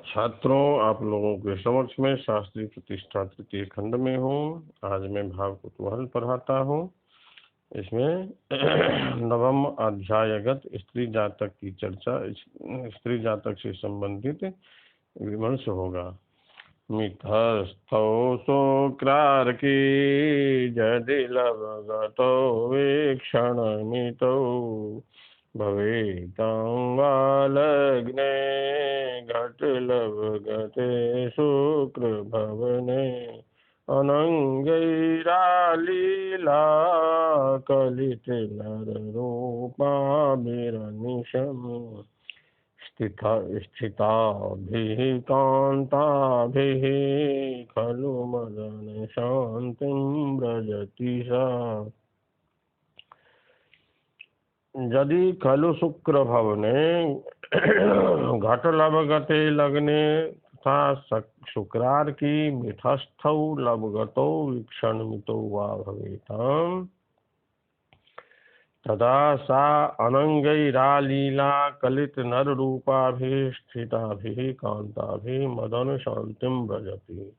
छात्रों, आप लोगों के समक्ष में शास्त्रीय प्रतिष्ठा तृतीय खंड में हूँ। आज मैं भाव कुतूहल पढ़ाता हूँ। इसमें नवम अध्यायगत स्त्री जातक की चर्चा, स्त्री जातक से संबंधित विमर्श होगा। मिथस्थौ शुक्रार्की यदि लवगतो वीक्षणमितौ भवेतां वा लग्ने घटलवगते शुक्रभवने अनङ्गैरालीला कलितनररूपाभिरनिशम् स्थिताभिः कान्ताभिः खलु मदनशान्तिं व्रजति सा। यदि खलु शुक्रभवने घटलवगते लग्ने तथा शुक्रार्की मिथस्थौ लवगतौ वीक्षणमितौ वा भवेताम् तदा सा अनंगैरालीला कलित नर रूपाभिः स्थिताभिः कांताभिः मदन शांतिं व्रजति।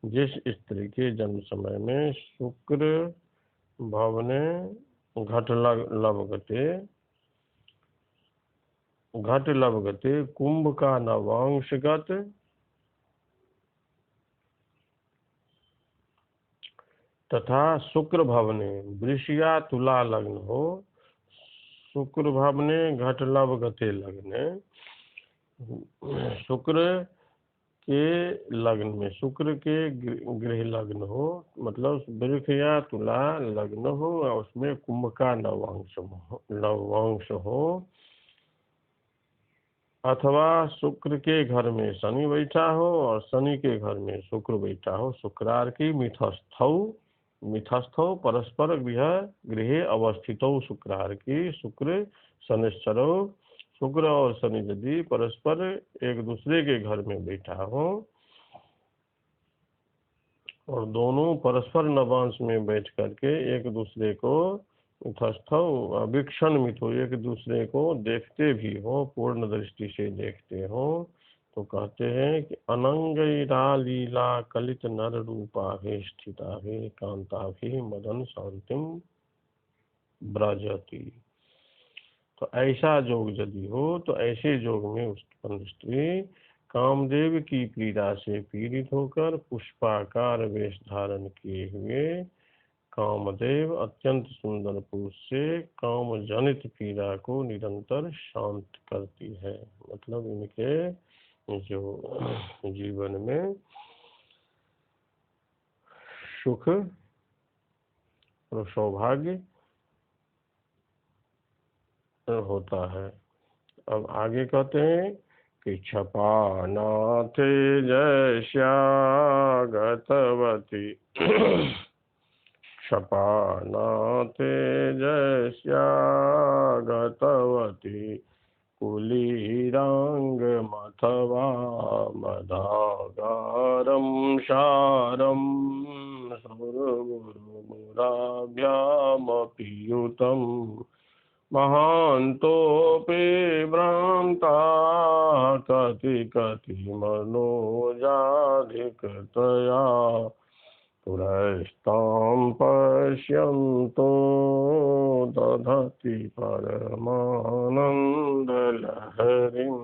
जिस स्त्री के जन्म समय में शुक्र भवने घट लवगते कुंभ का नवांशगत तथा शुक्र भवने वृष या तुला लग्न हो। शुक्र भवने घट लवगते लग्ने, शुक्र के लग्न में शुक्र के गृह लग्न हो, मतलब वृष या तुला लग्न हो और उसमें कुंभ का नवांश हो, अथवा शुक्र के घर में शनि बैठा हो और शनि के घर में शुक्र बैठा हो। शुक्रार्की मिथस्थौ परस्पर गृह अवस्थितौ शुक्रार्की शुक्र शनिश्चरो, शुक्र और शनि यदि परस्पर एक दूसरे के घर में बैठा हो और दोनों परस्पर नवांश में बैठ करके एक दूसरे को मिथस्थौ वीक्षण मिथो, एक दूसरे को देखते भी हो, पूर्ण दृष्टि से देखते हो, तो कहते हैं कि अनंगैरालीला कलित नर रूपाभिः स्थिताभिः कांताभिः मदन शांतिं व्रजति। तो ऐसा योग यदि हो तो ऐसे योग में उत्पन्न स्त्री कामदेव की पीड़ा से पीड़ित होकर पुष्पाकार वेश धारण किए हुए कामदेव अत्यंत सुंदर पुरुष से काम जनित पीड़ा को निरंतर शांत करती है। मतलब इनके जो जीवन में सुख और सौभाग्य होता है। अब आगे कहते हैं कि क्षपानाथे जैस्या गतवती क्षपानाथे जैस्या गतवती कुलीरांगमथवा मदागारं शारं सुरगुरुमुराभ्यामपि युतम् महान्तोऽपि भ्रान्ता कति मनोजाधिकतया पुरस्तां पश्यन्तो दधति परमानन्दलहरीम्।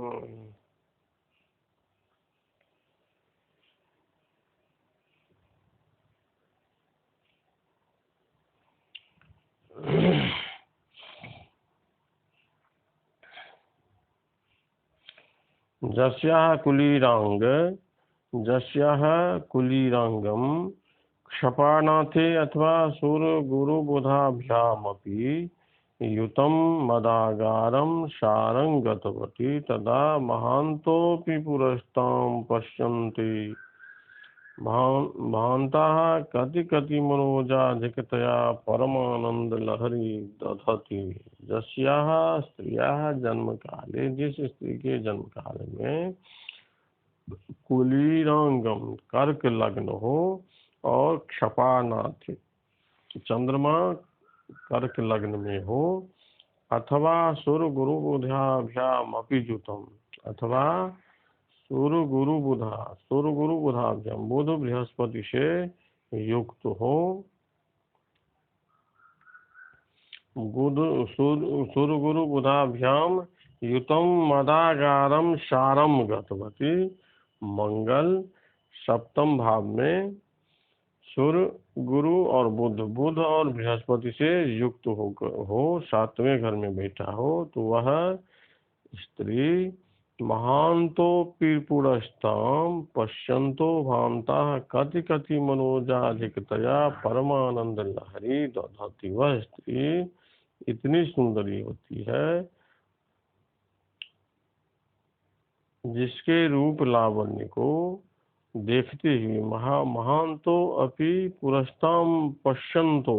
जस्याः कुलीरांगम क्षपानाथे अथवा सुरगुरुबुधाभ्यामपि युतं मदागारं शारं गतवती तदा महान्तोऽपि पुरस्तां पश्यन्ति भान्ताः कति मनोजाधिकतया परमानंदलहरी दधति। जस्याः स्त्रियाः जन्म काले, जिस स्त्री के जन्म काल में कुलीरांगम कर्क लग्न हो और क्षपानाथ चंद्रमा कर्क लग्न में हो, अथवा सुर गुरु बुधाभ्याम अपिजुतम, अथवा सूर्य गुरु बुधा, सूर्य गुरु बुधाभ्याम, बुध बृहस्पति से युक्त हो, बुध सूर्य गुरु बुधाभ्याम युतम मदागारम सारम गतवती, मंगल सप्तम भाव में सूर्य गुरु और बुध, बुध और बृहस्पति से युक्त हो सातवें घर में बैठा हो, तो वह स्त्री महांतो पीपुरस्ताम पश्यंतो भांता कति कति मनोजाधिकतया परमानंद लहरी दधती। वह स्त्री इतनी सुंदरी होती है जिसके रूप लावण्य को देखते हुए महांतो अपि पुरस्ताम पश्यंतो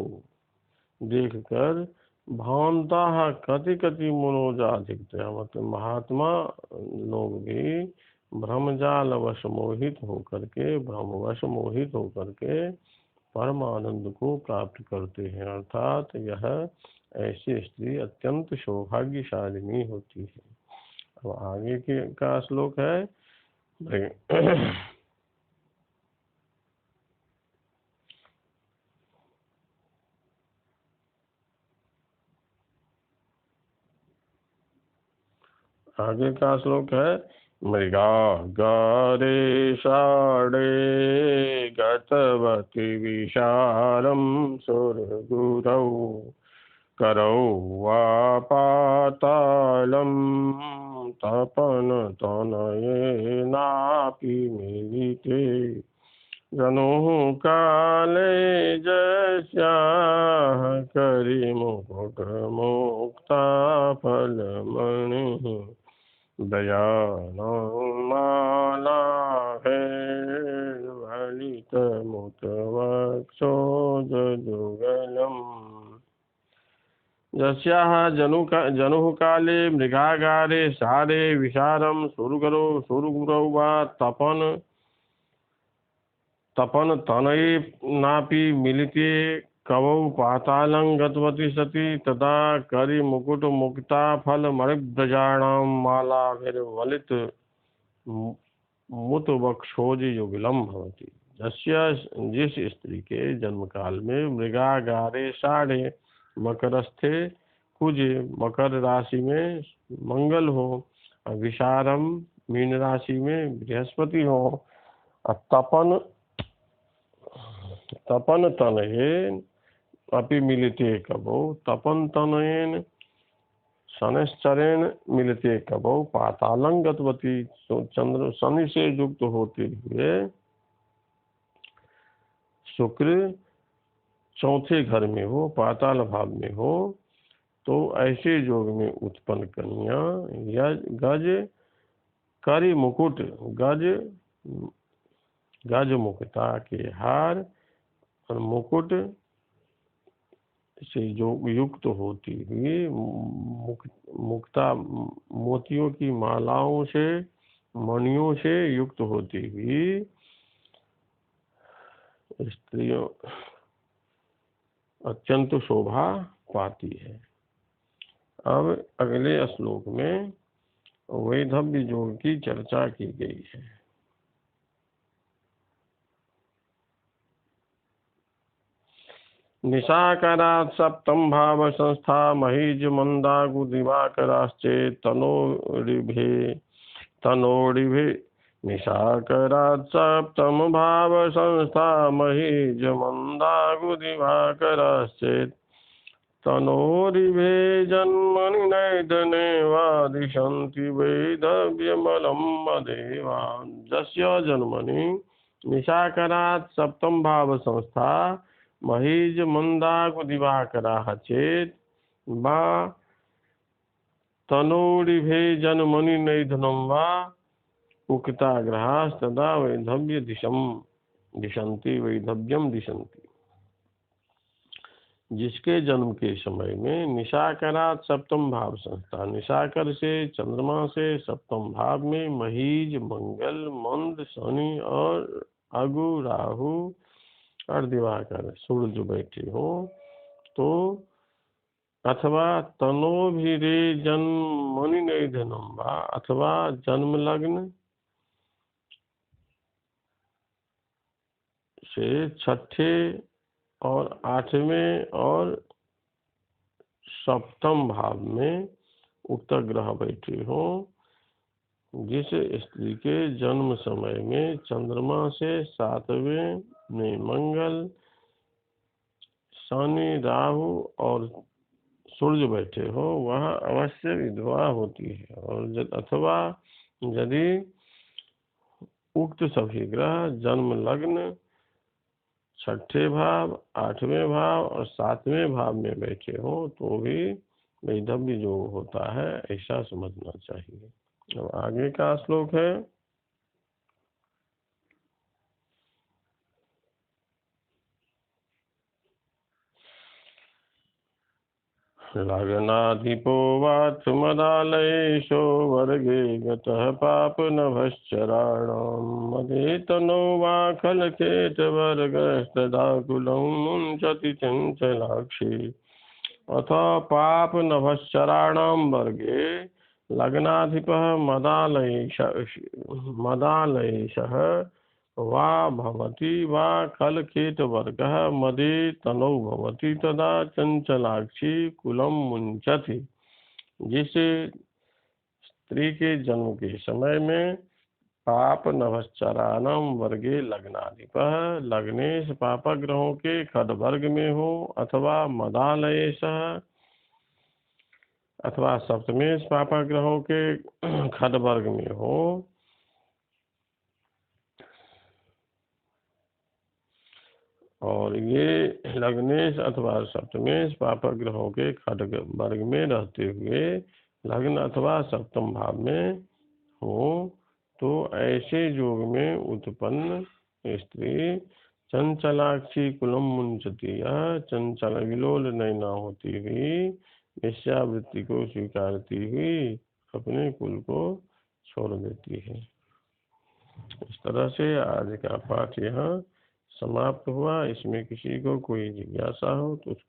देखकर भांता कति कति मनोजाधिकतया, मतलब महात्मा लोग भी भ्रमजाल वश मोहित होकर के, भ्रमवश मोहित होकर के परमानंद को प्राप्त करते हैं। अर्थात यह ऐसी स्त्री अत्यंत सौभाग्यशालिनी होती है। अब आगे का श्लोक है आगे का श्लोक है मृगा गारे साड़े गतवती विशारम सुरगुरौ करौ वा पातालम तपन तनयेनापि मिलिते जनुः काले जस्याः करिमुकुटमुक्ता फलमणिः दयानमालाहेर्वलितमुतवक्षोजजुगलम् यस्याः जनुः काले मृगागारे सारे विशारं सुरगुरौ वा तपन तनये नापि मिलिते कवौ पातालं गतवती सती तदा करि मुकुट मुक्ता फल मणिव्रजाणां मालाभिर्वलित मुतवक्षोज युगलम भवति। जिस स्त्री के जन्म काल में मृगागारे साढ़े मकरस्थे कुजे मकर राशि में मंगल हो, विशारम मीन राशि में बृहस्पति हो, तपन तनयेन अपि मिलिते कबौ, तपन तनयेन शनैश्चरेण मिलिते कबौ पातालं गतवती, चंद्र शनि से युक्त होते हुए शुक्र चौथे घर में हो, पाताल भाव में हो, तो ऐसे योग में उत्पन्न कन्या गज करी मुकुट, गज मुक्ता के हार और मुकुट से जो युक्त होती हुई, मुक्ता मोतियों की मालाओं से मणियों से युक्त होती हुई स्त्रियों अत्यंत शोभा पाती है। अब अगले श्लोक में वैधव्य योग की चर्चा की गई है। निशाकरात् सप्तम भाव संस्था महीज मंदागु दिवाकराश्चेत् तनोरिभे निशाकरात् सप्तम भाव संस्था महीज मंदागु दिवाकराश्चेत् तनोरिभे जन्मनि नैदने वादिशन्ति वैधव्यमलं मदेवा। जस्य जन्मनि निशाकरात् सप्तम भाव संस्था महीज मंदागु दिवाकराः चेत् वा तनोरिभे जन्मनि नैधनं वा उक्ताग्रहास्तदा वैधव्यम दिशन्ति। जिसके जन्म के समय में निशाकरात् सप्तम भाव संस्था, निशाकर से चंद्रमा से सप्तम भाव में महीज मंगल मंद शनि और अगु राहु और दिवाकर सूर्य बैठे हो, तो अथवा तनोभिरे जन्मनि नैधनं वा, अथवा जन्म लग्न से छठे और आठवें और सप्तम भाव में उक्त ग्रह बैठे हों, जिस स्त्री के जन्म समय में चंद्रमा से सातवें में मंगल, शनि, राहु और सूर्य बैठे हो, वह अवश्य विधवा होती है। और अथवा यदि उक्त सभी ग्रह जन्म लग्न छठे भाव, आठवें भाव और सातवें भाव में बैठे हो तो भी वैधव्य योग होता है, ऐसा समझना चाहिए। अब आगे का श्लोक है। लग्नाधिपो वाथ मदालयेशो वर्गे गतः पापनभश्चराणां मदे तनो वा खलकेटवर्गस्तदाकुलं मुञ्चति चञ्चलाक्षी। अथ पापनभश्चराणां वर्गे लग्नाधिपः मदालयेशः वा भवति वा खलकेटवर्गः मदे तनौ भवति तदा चंचलाक्षी कुलं मुञ्चति। जिस स्त्री के जन्म के समय में पाप नभश्चराणां वर्गे लग्नाधिपः लग्नेश पाप ग्रहों के खडवर्ग में हो, अथवा मदालयेशः अथवा सप्तमेश पाप ग्रहों के खडवर्ग में हो, और ये लग्नेश अथवा सप्तमेश पाप ग्रहों के खड्ग वर्ग में रहते हुए लग्न अथवा सप्तम भाव में हो, तो ऐसे योग में उत्पन्न स्त्री चंचलाक्षी कुलम मुंचती, चंचल विलोल नैना होती हुई वेश्यावृत्ति को स्वीकारती हुई अपने कुल को छोड़ देती है। इस तरह से आज का पाठ यहाँ समाप्त हुआ। इसमें किसी को कोई जिज्ञासा हो तो